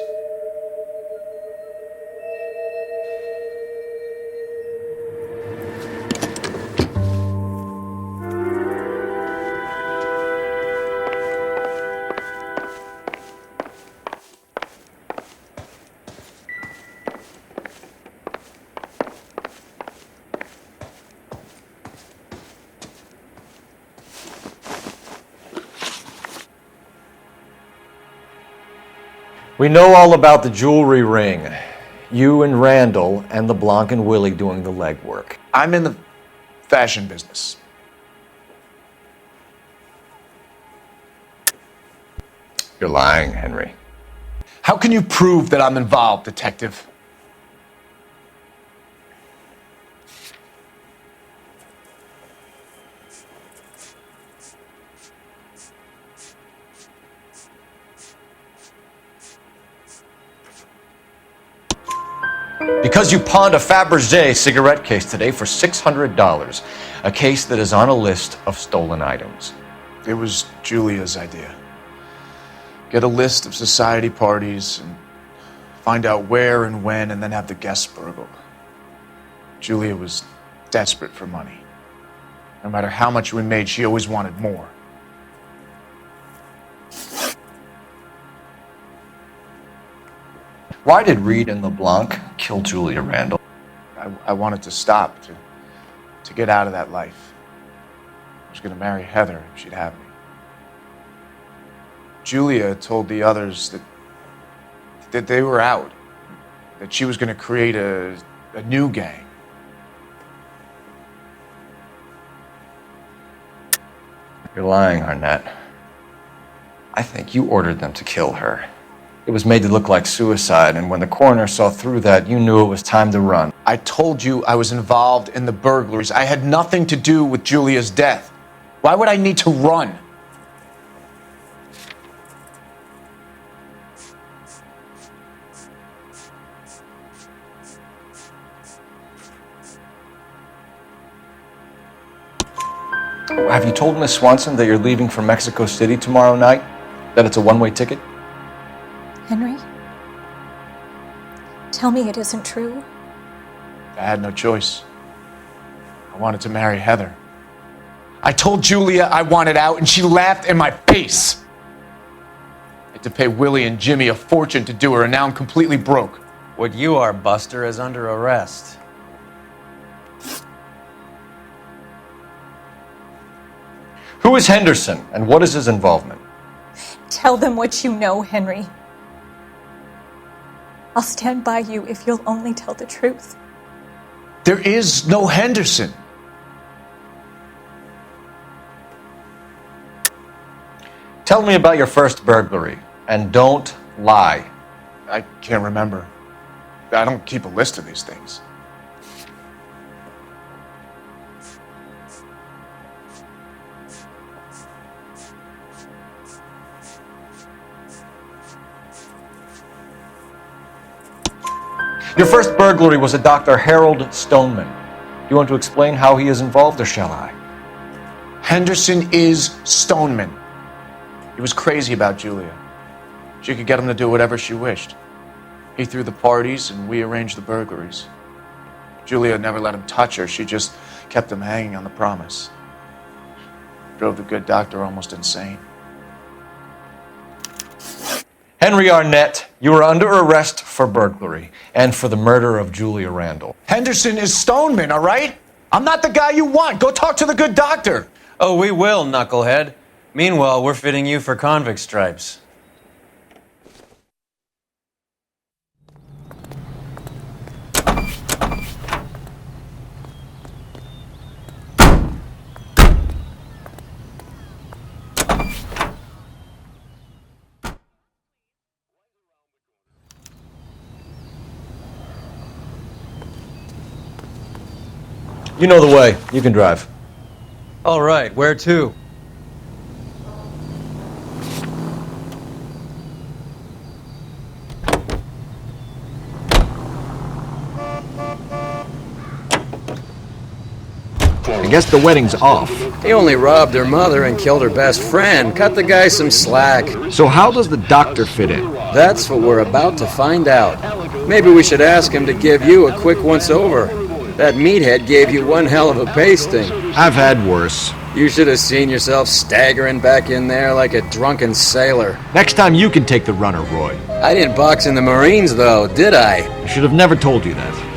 We know all about the jewelry ring. You and Randall and LeBlanc and Willy doing the legwork. I'm in the fashion business. You're lying, Henry. How can you prove that I'm involved, detective? Because you pawned a Fabergé cigarette case today for $600. A case that is on a list of stolen items. It was Julia's idea. Get a list of society parties and find out where and when and then have the guests burgled. Julia was desperate for money. No matter how much we made, she always wanted more. Why did Reed and LeBlanc kill Julia Randall? I wanted to stop, to get out of that life. I was going to marry Heather if she'd have me. Julia told the others that they were out, that she was going to create a new gang. You're lying, Arnett. I think you ordered them to kill her. It was made to look like suicide, and when the coroner saw through that, you knew it was time to run. I told you I was involved in the burglaries. I had nothing to do with Julia's death. Why would I need to run? Have you told Miss Swanson that you're leaving for Mexico City tomorrow night? That it's a one-way ticket? Henry? Tell me it isn't true. I had no choice. I wanted to marry Heather. I told Julia I wanted out, and she laughed in my face. I had to pay Willy and Jimmy a fortune to do her, and now I'm completely broke. What you are, Buster, is under arrest. Who is Henderson, and what is his involvement? Tell them what you know, Henry. I'll stand by you if you'll only tell the truth. There is no Henderson. Tell me about your first burglary, and don't lie. I can't remember. I don't keep a list of these things. Your first burglary was a Dr. Harold Stoneman. Do you want to explain how he is involved, or shall I? Henderson is Stoneman. He was crazy about Julia. She could get him to do whatever she wished. He threw the parties, and we arranged the burglaries. Julia never let him touch her. She just kept him hanging on the promise. Drove the good doctor almost insane. Henry Arnett, you are under arrest for burglary and for the murder of Julia Randall. Henderson is Stoneman, all right? I'm not the guy you want. Go talk to the good doctor. Oh, we will, knucklehead. Meanwhile, we're fitting you for convict stripes. You know the way. You can drive. All right, where to? I guess the wedding's off. He only robbed her mother and killed her best friend. Cut the guy some slack. So how does the doctor fit in? That's what we're about to find out. Maybe we should ask him to give you a quick once-over. That meathead gave you one hell of a pasting. I've had worse. You should have seen yourself staggering back in there like a drunken sailor. Next time you can take the runner, Roy. I didn't box in the Marines, though, did I? I should have never told you that.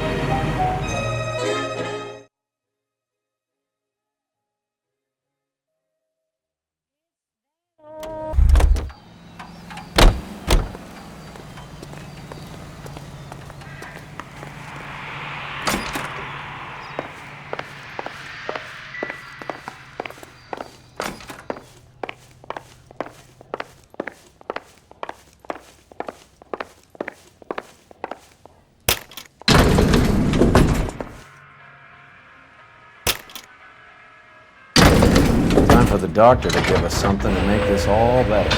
For the doctor to give us something to make this all better.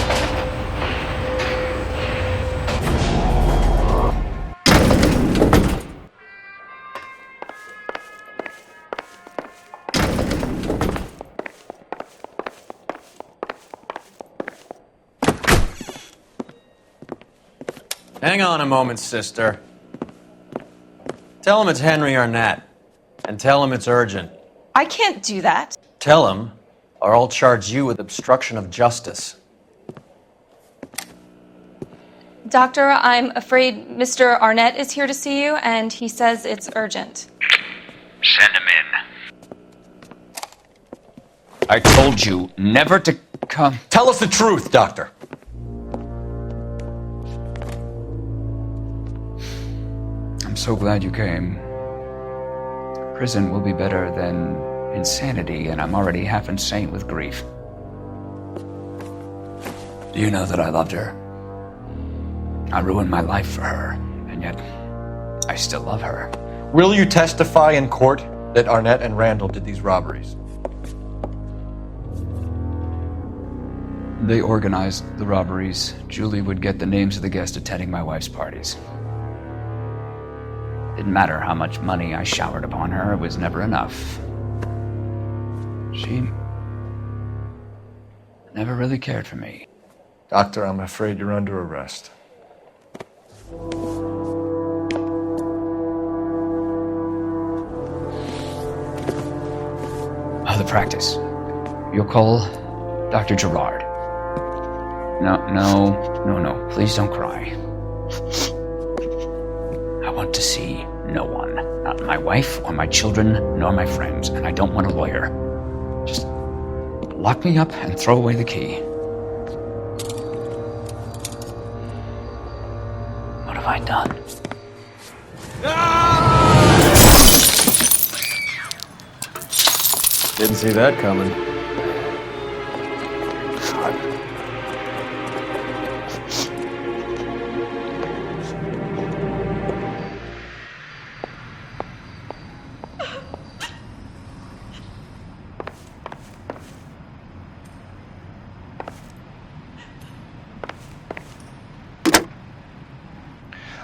Hang on a moment, sister. Tell him it's Henry Arnett, and tell him it's urgent. I can't do that. Tell him, or I'll charge you with obstruction of justice. Doctor, I'm afraid Mr. Arnett is here to see you, and he says it's urgent. Send him in. I told you never to come. Tell us the truth, Doctor. I'm so glad you came. Prison will be better than insanity, and I'm already half insane with grief. Do you know that I loved her? I ruined my life for her, and yet I still love her. Will you testify in court that Arnett and Randall did these robberies? They organized the robberies. Julie would get the names of the guests attending my wife's parties. Didn't matter how much money I showered upon her, it was never enough. She never really cared for me. Doctor, I'm afraid you're under arrest. The practice. You'll call Dr. Gerard. No. Please don't cry. I want to see no one. Not my wife or my children, nor my friends. And I don't want a lawyer. Just lock me up and throw away the key. What have I done? Didn't see that coming.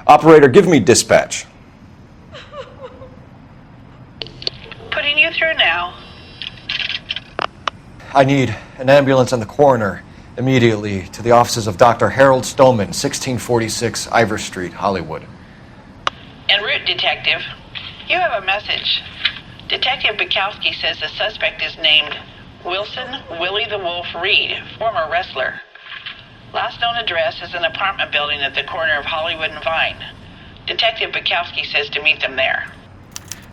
Operator, give me dispatch. Putting you through now. I need an ambulance and the coroner immediately to the offices of Dr. Harold Stoneman, 1646 Ivor Street, Hollywood. En route, Detective. You have a message. Detective Bukowski says the suspect is named Wilson Willy the Wolf Reed, former wrestler. Last known address is an apartment building at the corner of Hollywood and Vine. Detective Bukowski says to meet them there.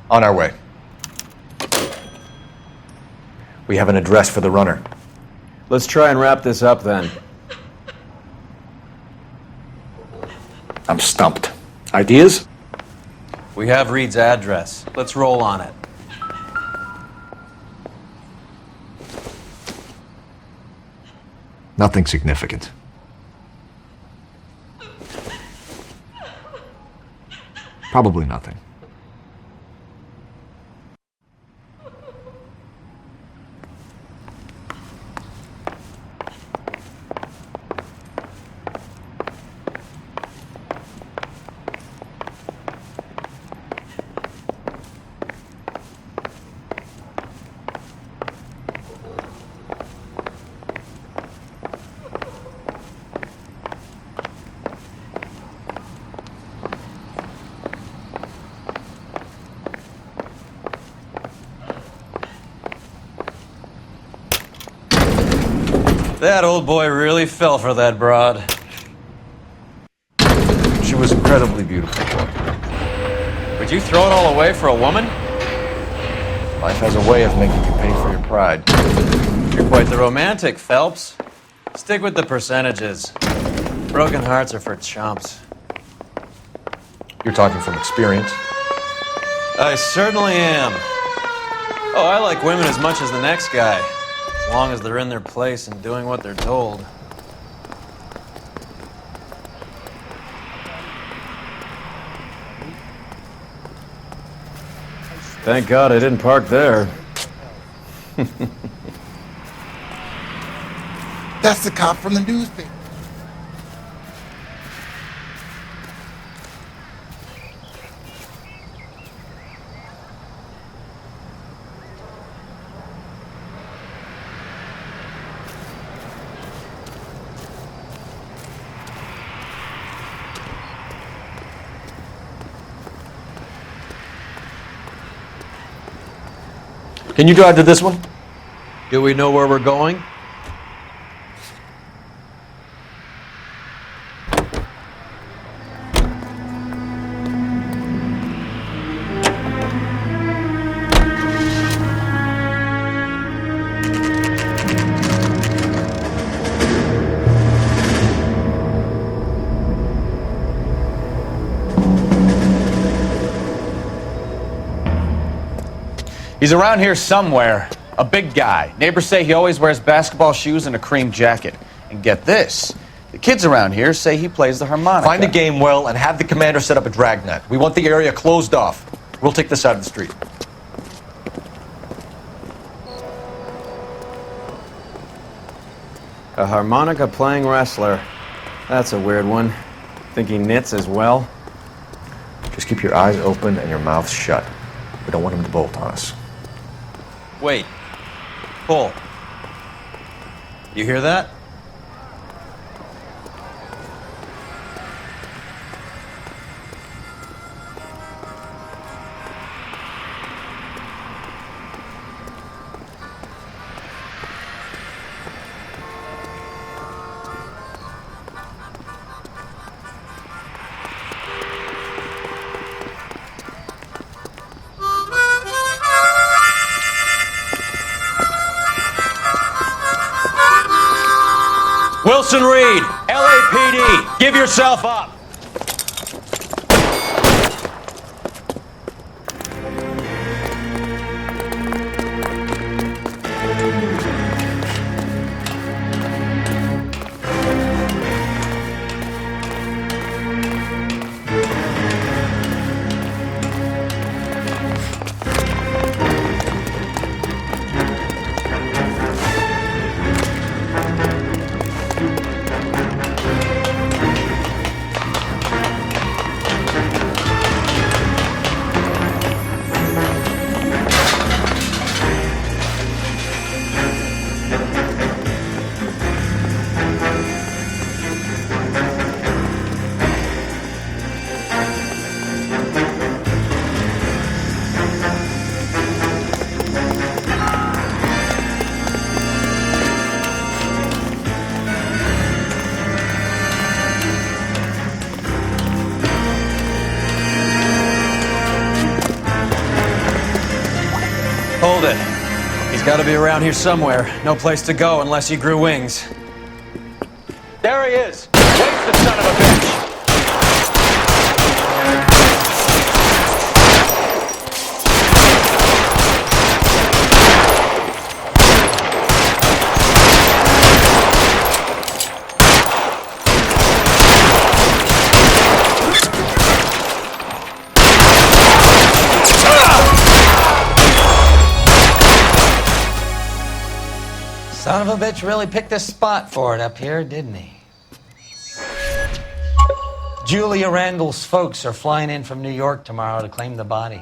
On our way. We have an address for the runner. Let's try and wrap this up then. I'm stumped. Ideas? We have Reed's address. Let's roll on it. Nothing significant. Probably nothing. That old boy really fell for that broad. She was incredibly beautiful. Would you throw it all away for a woman? Life has a way of making you pay for your pride. You're quite the romantic, Phelps. Stick with the percentages. Broken hearts are for chumps. You're talking from experience. I certainly am. Oh, I like women as much as the next guy. As long as they're in their place and doing what they're told. Thank God I didn't park there. That's the cop from the newspaper. Can you drive to this one? Do we know where we're going? He's around here somewhere. A big guy. Neighbors say he always wears basketball shoes and a cream jacket. And And get this. The kids around here say he plays the harmonica. Find a game well and have the commander set up a dragnet. We want the area closed off. We'll take this side of the street. A harmonica playing wrestler. That's a weird one. Think he knits as well? Just keep your eyes open and your mouth shut. We don't want him to bolt on us. Wait. Cole. You hear that? Wilson Reed, LAPD, give yourself up. Hold it. He's got to be around here somewhere. No place to go unless he grew wings. There he is! Waste the son of a bitch! Son of a bitch really picked a spot for it up here, didn't he? Julia Randall's folks are flying in from New York tomorrow to claim the body.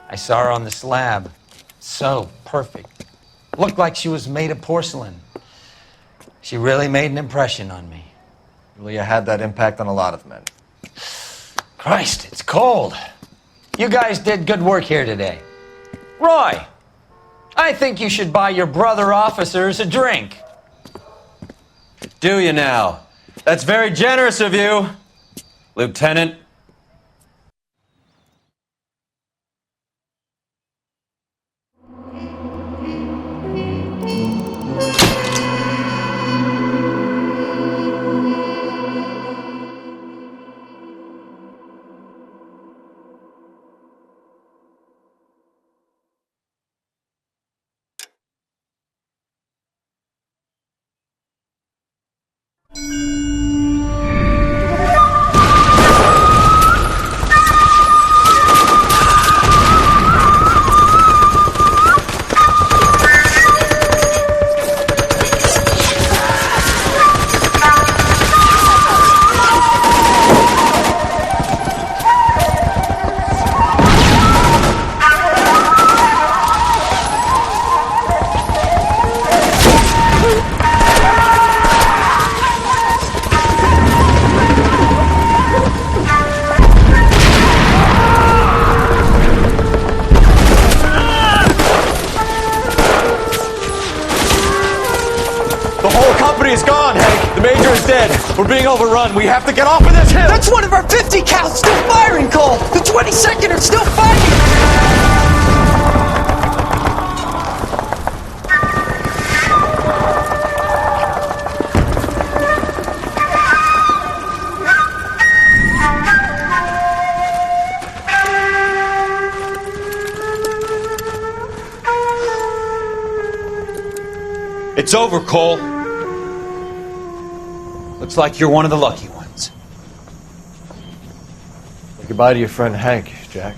I saw her on the slab. So perfect. Looked like she was made of porcelain. She really made an impression on me. Julia had that impact on a lot of men. Christ, it's cold. You guys did good work here today. Roy, I think you should buy your brother officers a drink. Do you now? That's very generous of you, Lieutenant. We're being overrun. We have to get off of this hill. That's one of our 50 cows still firing, Cole. The 22nd are still fighting. It's over, Cole. Looks like you're one of the lucky ones. Say goodbye to your friend Hank, Jack.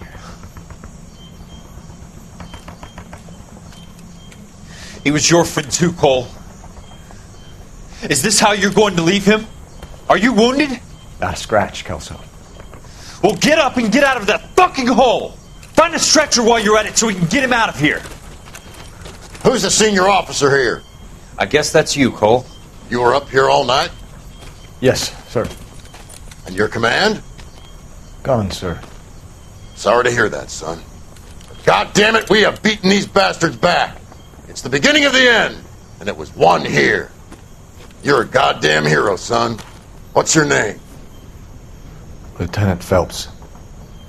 He was your friend too, Cole. Is this how you're going to leave him? Are you wounded? Not a scratch, Kelso. Well, get up and get out of that fucking hole! Find a stretcher while you're at it so we can get him out of here. Who's the senior officer here? I guess that's you, Cole. You were up here all night? Yes, sir. And your command? Gone, sir. Sorry to hear that, son. God damn it, we have beaten these bastards back. It's the beginning of the end, and it was one here. You're a goddamn hero, son. What's your name? Lieutenant Phelps,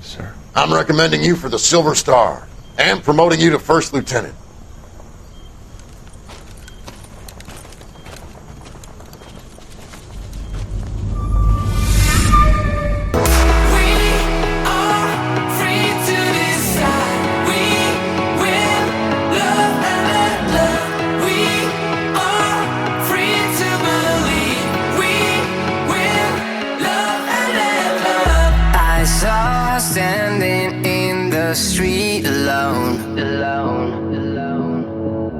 sir. I'm recommending you for the Silver Star, and promoting you to First Lieutenant. Standing in the street alone.